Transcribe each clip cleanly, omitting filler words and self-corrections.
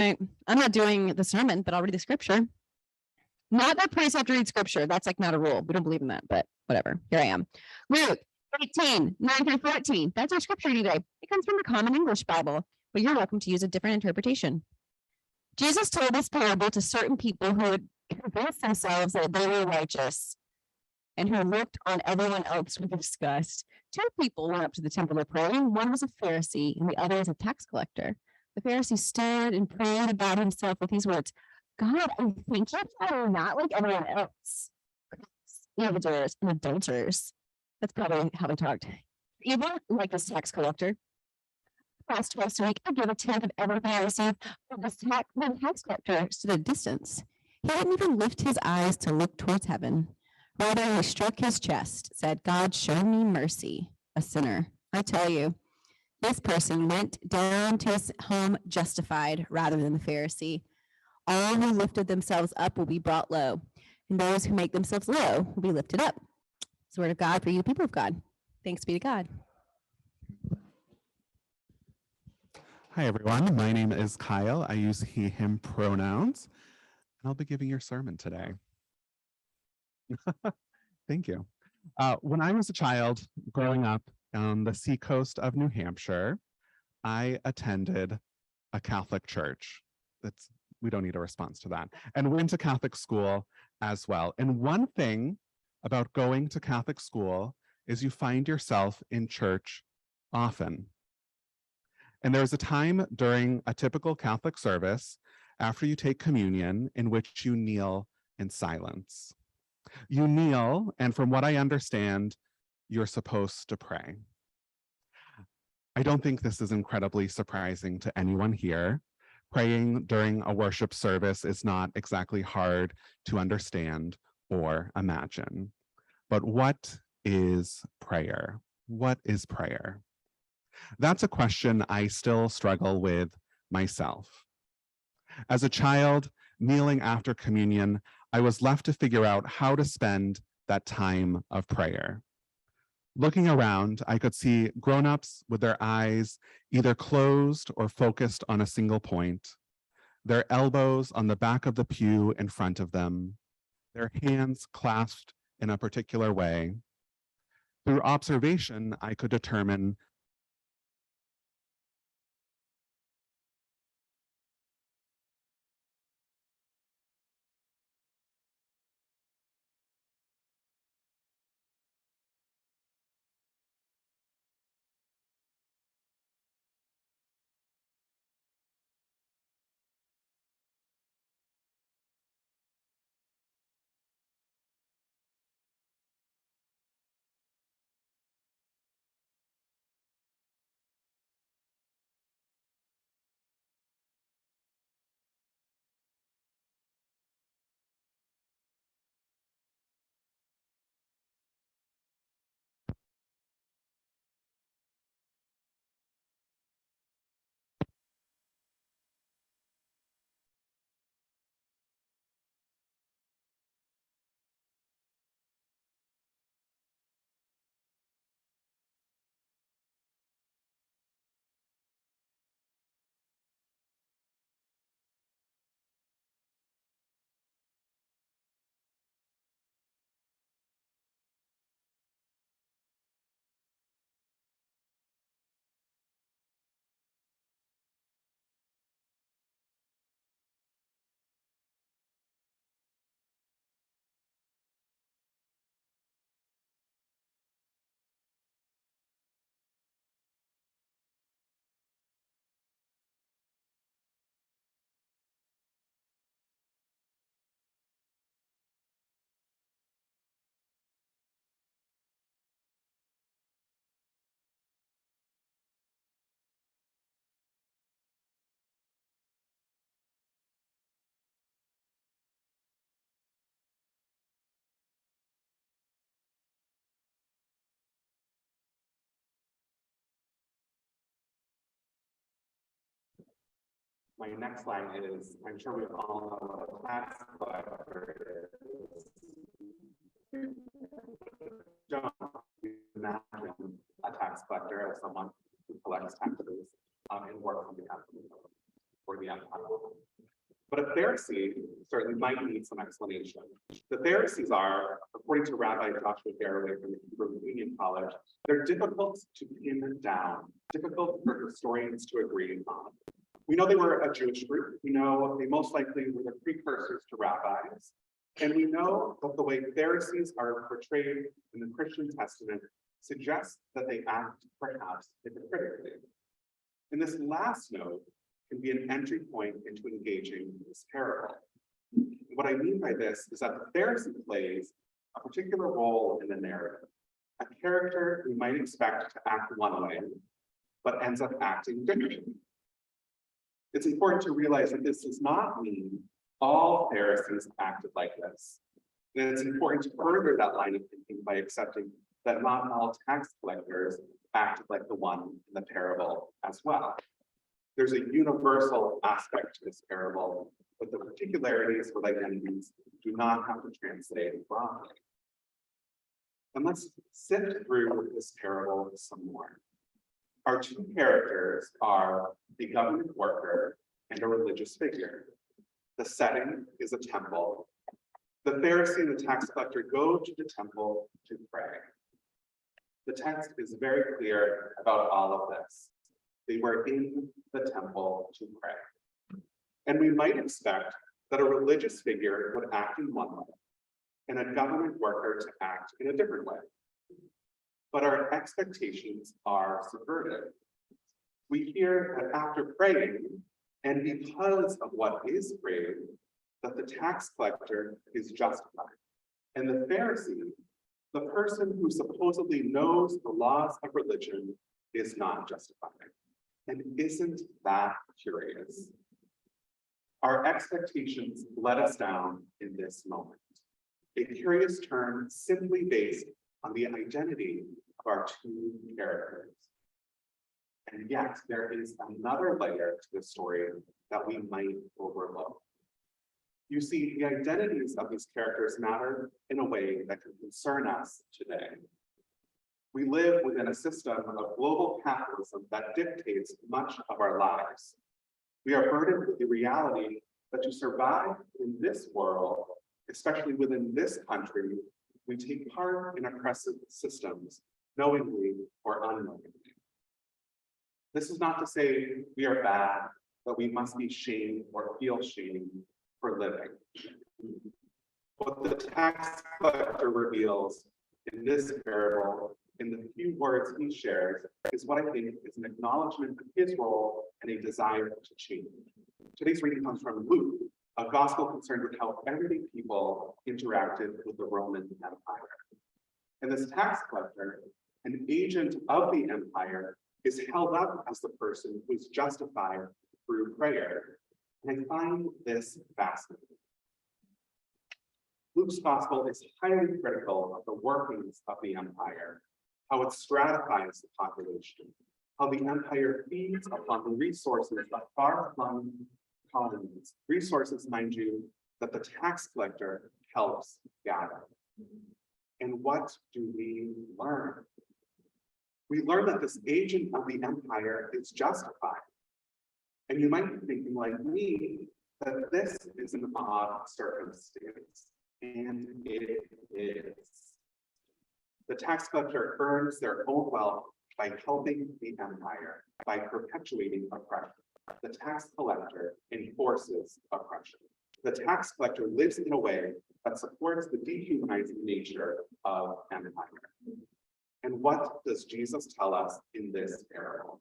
right. I'm not doing the sermon, but I'll read the scripture. Not that priests have to read scripture. That's like not a rule. We don't believe in that, but whatever. Here I am. Luke 18, 9 through 14. That's our scripture today. It comes from the Common English Bible, but you're welcome to use a different interpretation. Jesus told this parable to certain people who had convinced themselves that they were righteous and who looked on everyone else with disgust. Two people went up to the temple to pray. One was a Pharisee and the other was a tax collector. The Pharisee stood and prayed about himself with these words: God, I thank you that I'm not like everyone else. Evildoers and adulterers. That's probably how they talked. Even like this tax collector. Twice a week, I give a tenth of everything I receive. But the tax collector stood at a distance. He didn't even lift his eyes to look towards heaven. Rather, he struck his chest, said, God, show me mercy, a sinner. I tell you, this person went down to his home justified rather than the Pharisee. All who lifted themselves up will be brought low, and those who make themselves low will be lifted up. It's the word of God for you, people of God. Thanks be to God. Hi, everyone. My name is Kyle. I use he, him pronouns. I'll be giving your sermon today. Thank you. When I was a child growing up on the seacoast of New Hampshire, I attended a Catholic church. We don't need a response to that. And went to Catholic school as well. And one thing about going to Catholic school is you find yourself in church often. And there was a time during a typical Catholic service after you take communion in which you kneel in silence. You kneel, and from what I understand, you're supposed to pray. I don't think this is incredibly surprising to anyone here. Praying during a worship service is not exactly hard to understand or imagine. But what is prayer? What is prayer? That's a question I still struggle with myself. As a child, kneeling after communion, I was left to figure out how to spend that time of prayer. Looking around, I could see grown-ups with their eyes either closed or focused on a single point, their elbows on the back of the pew in front of them, their hands clasped in a particular way. Through observation, I could determine my next line is, I'm sure we all know what a tax collector is. Don't imagine a tax collector as someone who collects taxes and works on behalf of the the empire. But a Pharisee certainly might need some explanation. The Pharisees are, according to Rabbi Joshua Garraway from the Hebrew Union College, they're difficult to pin down, difficult for historians to agree on. We know they were a Jewish group. We know they most likely were the precursors to rabbis. And we know that the way Pharisees are portrayed in the Christian Testament suggests that they act perhaps hypocritically. And this last note can be an entry point into engaging this parable. What I mean by this is that the Pharisee plays a particular role in the narrative, a character we might expect to act one way, but ends up acting differently. It's important to realize that this does not mean all Pharisees acted like this. And it's important to further that line of thinking by accepting that not all tax collectors acted like the one in the parable as well. There's a universal aspect to this parable, but the particularities with identities do not have to translate broadly. And let's sift through this parable some more. Our two characters are the government worker and a religious figure. The setting is a temple. The Pharisee and the tax collector go to the temple to pray. The text is very clear about all of this. They were in the temple to pray. And we might expect that a religious figure would act in one way and a government worker to act in a different way. But our expectations are subverted. We hear that after praying, and because of what is prayed, that the tax collector is justified. And the Pharisee, the person who supposedly knows the laws of religion, is not justified. And isn't that curious? Our expectations let us down in this moment. A curious turn simply based on the identity of our two characters. And yet there is another layer to the story that we might overlook. You see, the identities of these characters matter in a way that can concern us today. We live within a system of global capitalism that dictates much of our lives. We are burdened with the reality that to survive in this world, especially within this country, we take part in oppressive systems, knowingly or unknowingly. This is not to say we are bad, that we must be shamed or feel shame for living. What the tax collector reveals in this parable, in the few words he shares, is what I think is an acknowledgement of his role and a desire to change. Today's reading comes from Luke, a gospel concerned with how everyday people interacted with the Roman Empire. And this tax collector, an agent of the empire, is held up as the person who is justified through prayer. And I find this fascinating. Luke's gospel is highly critical of the workings of the empire, how it stratifies the population, how the empire feeds upon the resources of far-flung colonies, resources, mind you, that the tax collector helps gather. And what do we learn? We learn that this agent of the empire is justified. And you might be thinking, like me, that this is an odd circumstance. And it is. The tax collector earns their own wealth by helping the empire, by perpetuating oppression. The tax collector enforces oppression. The tax collector lives in a way that supports the dehumanizing nature of empire. And what does Jesus tell us in this parable?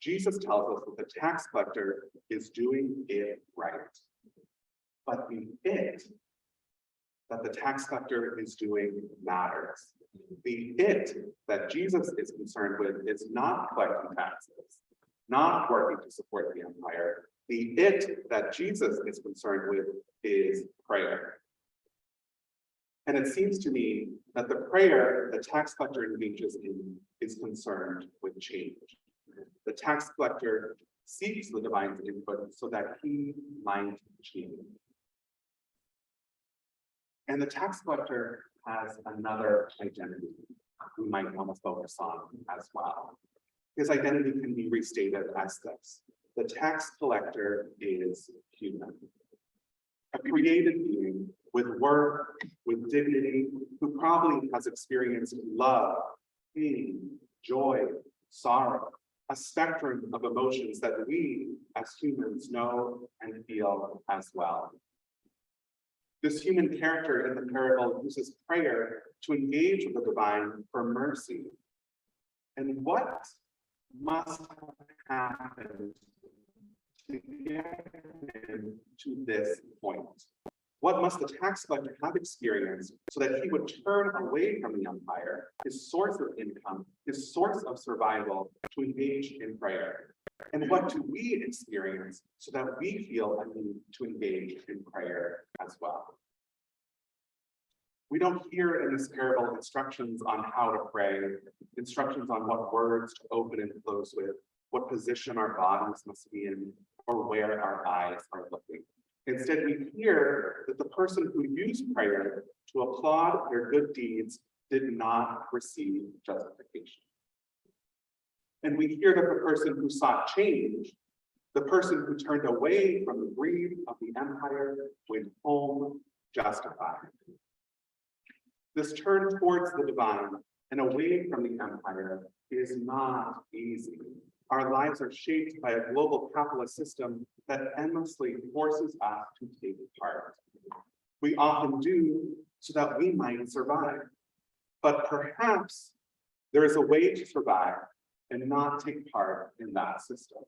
Jesus tells us that the tax collector is doing it right. But the it that the tax collector is doing matters. The it that Jesus is concerned with is not collecting taxes, not working to support the empire. The it that Jesus is concerned with is prayer. And it seems to me that the prayer the tax collector engages in is concerned with change. The tax collector seeks the divine's input so that he might change. And the tax collector has another identity we might want to focus on as well. His identity can be restated as this. the tax collector is human. A created being with worth, with dignity, who probably has experienced love, pain, joy, sorrow, a spectrum of emotions that we as humans know and feel as well. This human character in the parable uses prayer to engage with the divine for mercy. And what must have happened to get him to this point? What must the tax collector have experienced so that he would turn away from the empire, his source of income, his source of survival, to engage in prayer? And what do we experience so that we feel a need to engage in prayer as well? We don't hear in this parable instructions on how to pray, instructions on what words to open and close with, what position our bodies must be in, or where our eyes are looking. Instead, we hear that the person who used prayer to applaud their good deeds did not receive justification. And we hear that the person who sought change, the person who turned away from the greed of the empire, went home justified. This turn towards the divine and away from the empire is not easy. Our lives are shaped by a global capitalist system that endlessly forces us to take part. We often do so that we might survive. But perhaps there is a way to survive and not take part in that system.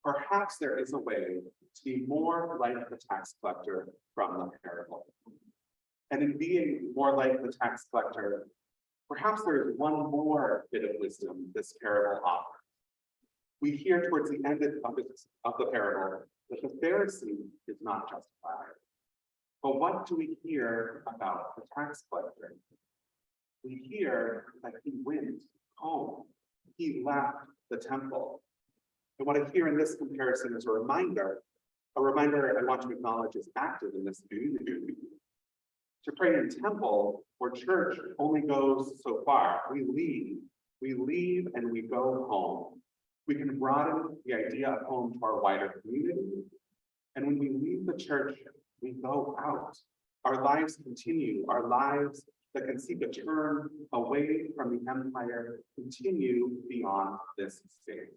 Perhaps there is a way to be more like the tax collector from the parable. And in being more like the tax collector, perhaps there is one more bit of wisdom this parable offers. We hear towards the end of the parable that the Pharisee is not justified. But what do we hear about the tax collector? We hear that he went home. He left the temple. And what I hear in this comparison is a reminder I want to acknowledge is active in this community. To pray in temple or church only goes so far. We leave and we go home. We can broaden the idea of home to our wider community. And when we leave the church, we go out. Our lives continue. Our lives that can seek a turn away from the empire continue beyond this space.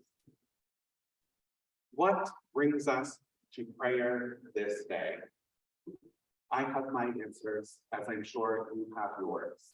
What brings us to prayer this day? I have my answers, as I'm sure you have yours.